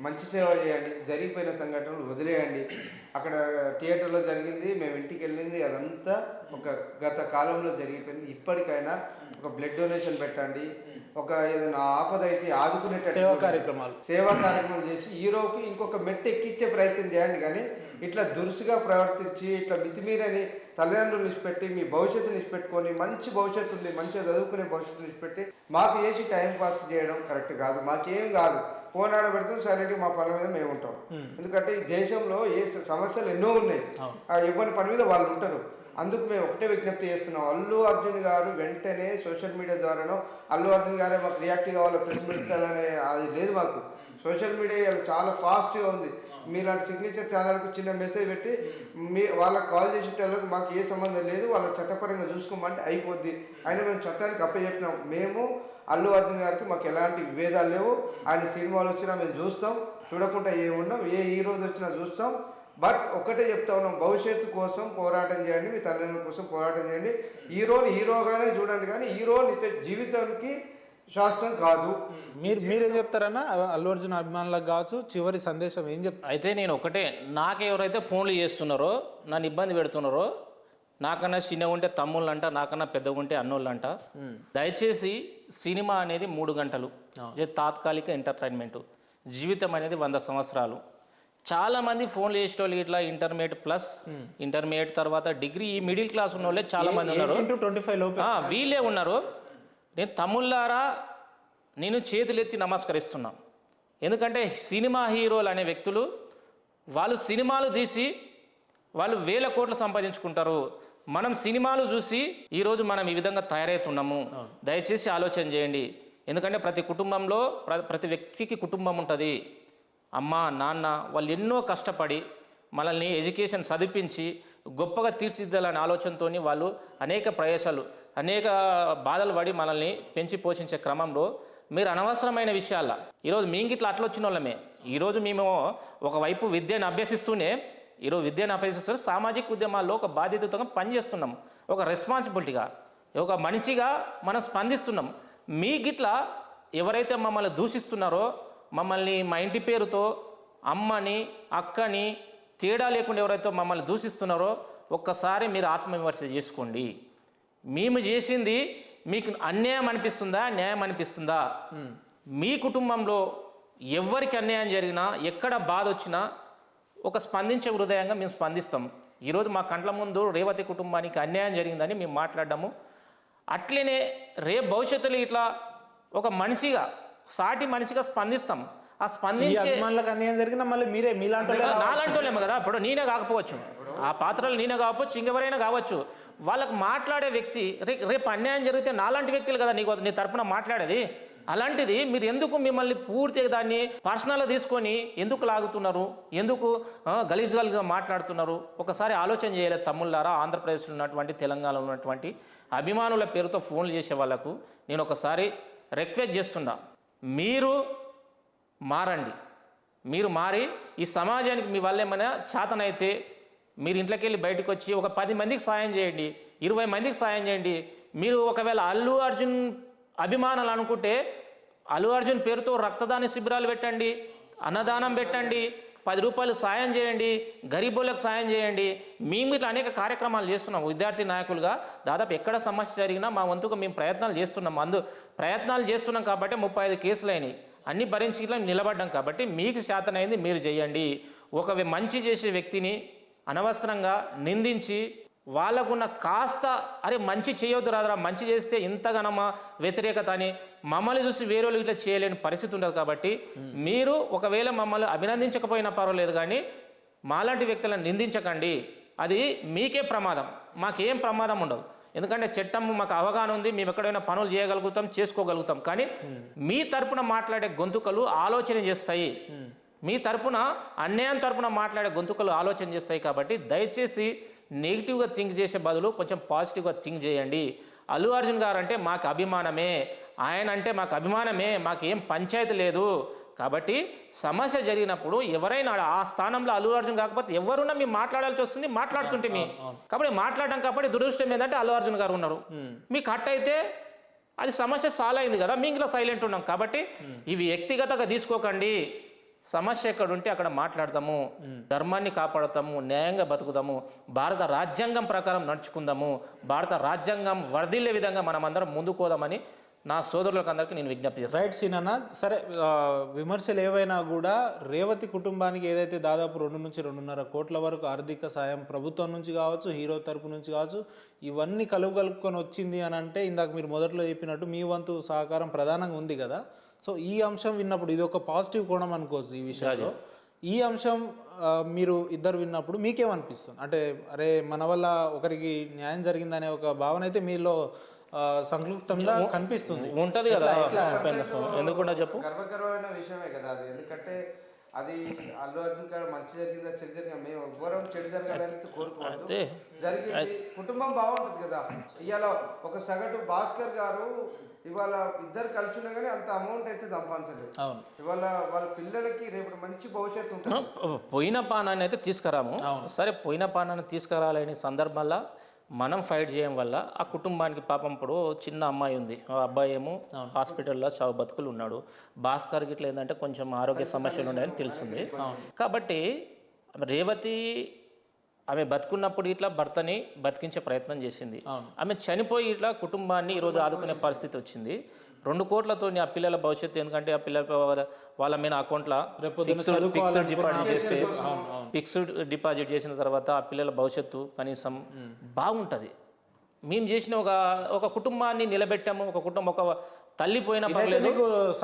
మంచి సేవ చేయండి. జరిగిపోయిన సంఘటనలు వదిలేయండి. అక్కడ థియేటర్‌లో జరిగింది, మేము ఇంటికెళ్ళింది అదంతా ఒక గత కాలంలో జరిగిపోయింది. ఇప్పటికైనా ఒక బ్లడ్ డొనేషన్ పెట్టండి. ఒక ఏదైనా ఆపదైతే ఆదుకునేటట్టు సేవా కార్యక్రమాలు చేసి హీరోకి ఇంకొక మెట్టు ఎక్కించే ప్రయత్నం చేయండి. కానీ ఇట్లా దురుసుగా ప్రవర్తించి ఇట్లా మితిమీరని తల్లిదండ్రులు నిలిచిపెట్టి మీ భవిష్యత్తు నిలిచిపెట్టుకొని మంచి భవిష్యత్తు ఉంది, మంచిగా చదువుకునే భవిష్యత్తు నిలిచిపెట్టి మాకు చేసి టైం పాస్ చేయడం కరెక్ట్ కాదు. మాకేం కాదు, ఫోన్ ఆడ పెడతాం, సైలెంట్గా మా పనుల మీద మేము ఉంటాం. ఎందుకంటే ఈ దేశంలో ఏ సమస్యలు ఎన్నో ఉన్నాయి, ఎవరి పని మీద వాళ్ళు ఉంటారు. అందుకు మేము ఒకటే విజ్ఞప్తి చేస్తున్నాం, అల్లు అర్జున్ గారు వెంటనే సోషల్ మీడియా ద్వారానో అల్లు అర్జున్ గారే మాకు రియాక్ట్ కావాలో ప్రెస్ మీట్ అనే అది లేదు. మాకు సోషల్ మీడియా చాలా ఫాస్ట్గా ఉంది. మీలాంటి సిగ్నేచర్ ఛానల్కు చిన్న మెసేజ్ పెట్టి వాళ్ళకి కాల్ చేసేటోళ్ళకి మాకు ఏ సంబంధం లేదు, వాళ్ళ చట్టపరంగా చూసుకోమంటే అయిపోద్ది. అయినా మేము చట్టానికి అప్పచెప్పినాం. మేము అల్లు అర్జున్ గారికి మాకు ఎలాంటి విభేదాలు లేవు. ఆయన సినిమాలు వచ్చినా మేము చూస్తాం, చూడకుండా ఏమున్నాం, ఏ హీరోస్ వచ్చినా చూస్తాం. బట్ ఒక్కటే చెప్తా ఉన్నాం, భవిష్యత్తు కోసం పోరాటం చేయండి, మీ తల్లిదండ్రుల కోసం పోరాటం చేయండి. హీరోని హీరోగానే చూడండి, కానీ హీరో నిత్య జీవితానికి శాస్త్రం కాదు. మీరేం చెప్తారన్నా అల్లు అర్జున్ అభిమానులకు కావచ్చు, చివరి సందేశం ఏం చెప్తారు? అయితే నేను ఒకటే, నాకు ఎవరైతే ఫోన్లు చేస్తున్నారో నన్ను ఇబ్బంది పెడుతున్నారో, నాకన్నా చిన్నగా ఉంటే తమ్ముళ్ళు అంట, నాకన్నా పెద్దగా ఉంటే అన్నోళ్ళు అంట, దయచేసి సినిమా అనేది 3 గంటలు, తాత్కాలిక ఎంటర్టైన్మెంట్. జీవితం అనేది 100 సంవత్సరాలు. చాలామంది ఫోన్లు చేసేటోళ్ళు ఇట్లా ఇంటర్మీడియట్ ప్లస్ ఇంటర్మీడియట్ తర్వాత డిగ్రీ, ఈ మిడిల్ క్లాస్ ఉన్న వాళ్ళే చాలామంది ఉన్నారు. 25 వీళ్ళే ఉన్నారు. నేను తమ్ముళ్ళారా నేను చేతులెత్తి నమస్కరిస్తున్నా. ఎందుకంటే సినిమా హీరోలు అనే వ్యక్తులు వాళ్ళు సినిమాలు తీసి వాళ్ళు వేల కోట్లు సంపాదించుకుంటారు. మనం సినిమాలు చూసి ఈరోజు మనం ఈ విధంగా తయారవుతున్నాము. దయచేసి ఆలోచన చేయండి. ఎందుకంటే ప్రతి కుటుంబంలో ప్రతి వ్యక్తికి కుటుంబం ఉంటుంది. అమ్మ నాన్న వాళ్ళు ఎన్నో కష్టపడి మనల్ని ఎడ్యుకేషన్ చదివించి గొప్పగా తీర్చిదిద్దాలనే ఆలోచనతో వాళ్ళు అనేక ప్రయాసాలు, అనేక బాధలు పడి మనల్ని పెంచి పోషించే క్రమంలో మీరు అనవసరమైన విషయాల ఈరోజు మేము ఇట్లా అట్లా వచ్చిన వాళ్ళమే. ఈరోజు మేము ఒకవైపు విద్యను అభ్యసిస్తూనే సామాజిక ఉద్యమాల్లో ఒక బాధ్యతగా పనిచేస్తున్నాం. ఒక రెస్పాన్సిబిలిటీగా ఒక మనిషిగా మనం స్పందిస్తున్నాం. మీ గిట్లా ఎవరైతే మమ్మల్ని దూషిస్తున్నారో, మమ్మల్ని మా ఇంటి పేరుతో అమ్మని అక్కని తేడా లేకుండా ఎవరైతే మమ్మల్ని దూషిస్తున్నారో ఒక్కసారి మీరు ఆత్మవిమర్శ చేసుకోండి. మేము చేసింది మీకు అన్యాయం అనిపిస్తుందా, న్యాయం అనిపిస్తుందా? మీ కుటుంబంలో ఎవరికి అన్యాయం జరిగినా, ఎక్కడ బాధ వచ్చినా ఒక స్పందించే హృదయంగా మేము స్పందిస్తాం. ఈరోజు మా కంట్ల ముందు రేవతి కుటుంబానికి అన్యాయం జరిగిందని మేము మాట్లాడ్డాము. అట్లనే రేపు భవిష్యత్తులో ఇట్లా ఒక మనిషిగా, సాటి మనిషిగా స్పందిస్తాం. ఆ స్పందించే అన్యాయం జరిగినా మళ్ళీ మీరే నాలంటోలేమో కదా. ఇప్పుడు నేనే కాకపోవచ్చు, ఆ పాత్రలు నేనే కావచ్చు, ఇంకెవరైనా కావచ్చు. వాళ్ళకు మాట్లాడే వ్యక్తి రేపు అన్యాయం జరిగితే నాలాంటి వ్యక్తులు కదా నీ తరపున మాట్లాడేది. అలాంటిది మీరు ఎందుకు మిమ్మల్ని పూర్తిగా దాన్ని పర్సనల్గా తీసుకొని ఎందుకు లాగుతున్నారు, ఎందుకు గలీజ్గా మాట్లాడుతున్నారు? ఒకసారి ఆలోచన చేయలేదు తమ్ముళ్ళారా. ఆంధ్రప్రదేశ్లో ఉన్నటువంటి, తెలంగాణలో ఉన్నటువంటి అభిమానుల పేరుతో ఫోన్లు చేసే వాళ్ళకు నేను ఒకసారి రిక్వెస్ట్ చేస్తున్నా, మీరు మారండి. మీరు మారి ఈ సమాజానికి మీ వల్ల ఏమైనా చేతనైతే మీరు ఇంట్లోకి వెళ్ళి బయటకు వచ్చి ఒక 10 మందికి సాయం చేయండి, 20 మందికి సాయం చేయండి. మీరు ఒకవేళ అల్లు అర్జున్ అభిమానులు అనుకుంటే అల్లు అర్జున్ పేరుతో రక్తదాన శిబిరాలు పెట్టండి, అన్నదానం పెట్టండి, 10 రూపాయలు సాయం చేయండి, గరీబులకు సాయం చేయండి. మేము ఇట్లా అనేక కార్యక్రమాలు చేస్తున్నాం. విద్యార్థి నాయకులుగా దాదాపు ఎక్కడ సమస్య జరిగినా మా వంతుగా మేము ప్రయత్నాలు చేస్తున్నాం. కాబట్టి 35 కేసులు అయినాయి. అన్ని భరించి ఇట్లా నిలబడ్డాం. కాబట్టి మీకు శాతనైంది మీరు చేయండి. ఒక మంచి చేసే వ్యక్తిని అనవసరంగా నిందించి వాళ్ళకున్న కాస్త అరే మంచి చేయొద్దు రాదురా, మంచి చేస్తే ఇంతగానమా వ్యతిరేకత అని మమ్మల్ని చూసి వేరే వాళ్ళు ఇట్లా చేయలేని పరిస్థితి ఉండదు. కాబట్టి మీరు ఒకవేళ మమ్మల్ని అభినందించకపోయినా పర్వాలేదు, కానీ మాలాంటి వ్యక్తులను నిందించకండి. అది మీకే ప్రమాదం, మాకేం ప్రమాదం ఉండదు. ఎందుకంటే చట్టం మాకు అవగాహన ఉంది, మేము ఎక్కడైనా పనులు చేయగలుగుతాం, చేసుకోగలుగుతాం. కానీ మీ తరపున మాట్లాడే గొంతుకలు ఆలోచన చేస్తాయి, మీ తరపున అన్యాయం తరపున మాట్లాడే గొంతుకలు ఆలోచన చేస్తాయి. కాబట్టి దయచేసి నెగిటివ్గా థింక్ చేసే బదులు కొంచెం పాజిటివ్గా థింక్ చేయండి. అల్లు అర్జున్ గారు అంటే మాకు అభిమానమే, ఆయన అంటే మాకు అభిమానమే, మాకు ఏం పంచాయతీ లేదు. కాబట్టి సమస్య జరిగినప్పుడు ఎవరైనా ఆ స్థానంలో అల్లు అర్జున్ కాకపోతే ఎవరున్నా మేము మాట్లాడాల్సి వస్తుంది, మాట్లాడుతుంటే మీ కాబట్టి మాట్లాడడం. కాబట్టి దురదృష్టం ఏంటంటే అల్లు అర్జున్ గారు ఉన్నారు, మీకు కట్ అయితే అది సమస్య సాల్వ్ అయింది కదా, మేము ఇలా సైలెంట్ ఉన్నాం. కాబట్టి ఇవి వ్యక్తిగతంగా తీసుకోకండి. సమస్య ఎక్కడ ఉంటే అక్కడ మాట్లాడతాము, ధర్మాన్ని కాపాడుతాము, న్యాయంగా బతుకుతాము, భారత రాజ్యాంగం ప్రకారం నడుచుకుందాము, భారత రాజ్యాంగం వర్ధిల్లే విధంగా మనం అందరం ముందుకు పోదామని నా సోదరులకు అందరికీ నేను విజ్ఞప్తి చేస్తాను. రైట్ సీనన్న, సరే విమర్శలు ఏవైనా కూడా రేవతి కుటుంబానికి ఏదైతే దాదాపు 2 నుంచి 2.5 కోట్ల వరకు ఆర్థిక సాయం ప్రభుత్వం నుంచి కావచ్చు, హీరో తరపు నుంచి కావచ్చు, ఇవన్నీ కలుపుకొని వచ్చింది అని అంటే ఇందాక మీరు మొదట్లో చెప్పినట్టు మీ వంతు సహకారం ప్రధానంగా ఉంది కదా. సో ఈ అంశం విన్నప్పుడు ఇది ఒక పాజిటివ్ కోణం అనుకోవచ్చు ఈ విషయంలో. ఈ అంశం మీరు ఇద్దరు విన్నప్పుడు మీకేమనిపిస్తుంది? అంటే అరే మన వల్ల ఒకరికి న్యాయం జరిగిందనే ఒక భావన అయితే మీలో సంక్లుప్తంగా కనిపిస్తుంది. ఉంటుంది కదా, ఎందుకుండా చెప్పు. గర్వకరమైన విషయమే కదా అది. ఎందుకంటే అది అల్లు అర్జున్ గారు మంచి జరిగిందా చెడు జరిగిందా మేము ఎవ్వరం చెడు జరగాలని కోరుకోవద్దు. జరిగింది, కుటుంబం బాగుంటుంది కదా. ఇవాళ ఒక సగటు భాస్కర్ గారు ఇవాళ ఇద్దరు కలిసి ఉన్నా కానీ అంత అమౌంట్ అయితే సంపాదించలేదు. ఇవాళ వాళ్ళ పిల్లలకి రేపు మంచి భవిష్యత్తు ఉంటుంది. పోయిన పానాన్ని అయితే తీసుకురాము, సరే పోయిన పానాన్ని తీసుకురాలేని సందర్భంలో మనం ఫైట్ చేయడం వల్ల ఆ కుటుంబానికి పాపం ఇప్పుడు చిన్న అమ్మాయి ఉంది, ఆ అబ్బాయి ఏమో హాస్పిటల్లో చావు బతుకులు ఉన్నాడు. భాస్కర్కి ఇట్లా ఏంటంటే కొంచెం ఆరోగ్య సమస్యలు ఉన్నాయని తెలుస్తుంది. కాబట్టి రేవతి ఆమె బతుకున్నప్పుడు ఇట్లా భర్తని బతికించే ప్రయత్నం చేసింది. ఆమె చనిపోయి ఇట్లా కుటుంబాన్ని ఈరోజు ఆదుకునే పరిస్థితి వచ్చింది. 2 కోట్లతో ఆ పిల్లల భవిష్యత్తు, ఎందుకంటే ఆ పిల్లల వాళ్ళ మీద అకౌంట్ల ఫిక్స్డ్ డిపాజిట్ చేసిన తర్వాత ఆ పిల్లల భవిష్యత్తు కనీసం బాగుంటుంది. మేము చేసిన ఒక కుటుంబాన్ని నిలబెట్టాము. ఒక కుటుంబం, ఒక తల్లి పోయిన పర్లేదు,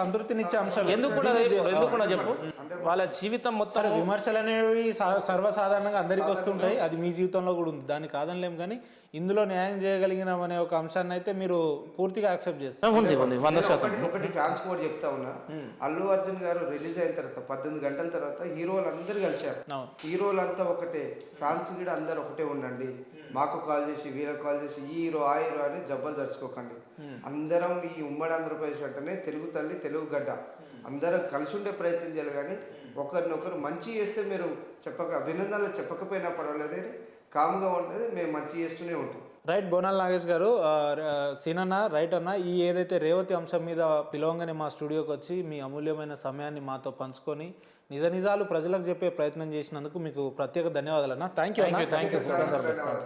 సంతృప్తినిచ్చే అంశం. ఎందుకు చెప్పు, వాళ్ళ జీవితం మొత్తం. విమర్శలు అనేవి సర్వసాధారణంగా అందరికి వస్తుంటాయి, అది మీ జీవితంలో కూడా ఉంది, దాన్ని కాదనలేం. కానీ ఇందులో న్యాయం చేయగలిగినాం అనే ఒక అంశాన్ని అయితే మీరు పూర్తిగా యాక్సెప్ట్ చేస్తారు. ఒకటి ట్రాన్స్పోర్ట్ చెప్తా ఉన్నా, అల్లు అర్జున్ గారు రిలీజ్ అయిన తర్వాత 18 గంటల తర్వాత హీరోలు అందరూ కలిశారు. హీరోలంతా ఒకటే, ఫ్యాన్స్ కూడా అందరు ఒకటే ఉండండి. మాకు కాల్ చేసి వీళ్ళకి కాల్ చేసి ఈ హీరో ఆ హీరో అని జబ్బలు తెచ్చుకోకండి. అందరం ఈ ఉమ్మడి ఆంధ్రప్రదేశ్ అంటేనే తెలుగు తల్లి, తెలుగు గడ్డ, అందరం కలిసి ఉండే ప్రయత్నం చేయాలి. కానీ ఒకరినొకరు మంచి చేస్తే మీరు అభినందనలు చెప్పకపోయినా పర్వాలేదు, కామ్గా ఉంటుంది, మేము మంచి చేస్తూనే ఉంటాం. రైట్, బోనాల నాగేష్ గారు, సీనన్న రైట్ అన్న, ఈ ఏదైతే రేవతి అంశం మీద పిలవంగానే మా స్టూడియోకి వచ్చి మీ అమూల్యమైన సమయాన్ని మాతో పంచుకొని నిజాలు ప్రజలకు చెప్పే ప్రయత్నం చేసినందుకు మీకు ప్రత్యేక ధన్యవాదాలు అన్న. Thank you.